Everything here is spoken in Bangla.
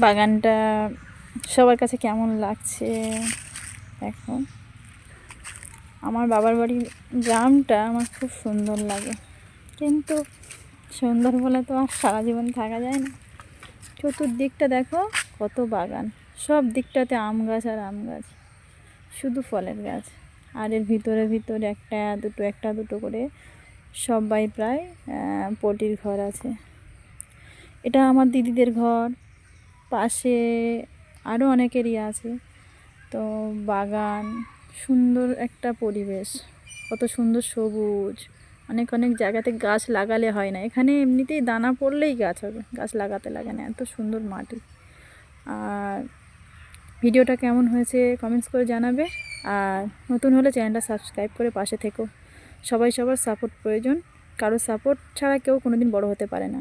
বাগানটা সবার কাছে কেমন লাগছে এখন। আমার বাবার বাড়ির গ্রামটা আমার খুব সুন্দর লাগে, কিন্তু সুন্দর বলে তো আর সারা জীবন থাকা যায় না। চতুর্দিকটা দেখো কত বাগান, সব দিকটাতে আম গাছ আর আম গাছ, শুধু ফলের গাছ। আর এর ভিতরে ভিতরে একটা দুটো করে সবাই প্রায় পোলট্রির ঘর আছে। এটা আমার দিদিদের ঘর, পাশে আরও অনেকেরই আছে। তো বাগান, সুন্দর একটা পরিবেশ, কত সুন্দর সবুজ। অনেক অনেক জায়গাতে গাছ লাগালে হয় না, এখানে এমনিতেই দানা পড়লেই গাছ হবে, গাছ লাগাতে লাগে না, এত সুন্দর মাটি। আর ভিডিওটা কেমন হয়েছে কমেন্টস করে জানাবে। আর নতুন হলে চ্যানেলটা সাবস্ক্রাইব করে পাশে থেকো। সবার সাপোর্ট প্রয়োজন, কারো সাপোর্ট ছাড়া কেউ কোনোদিন বড় হতে পারে না।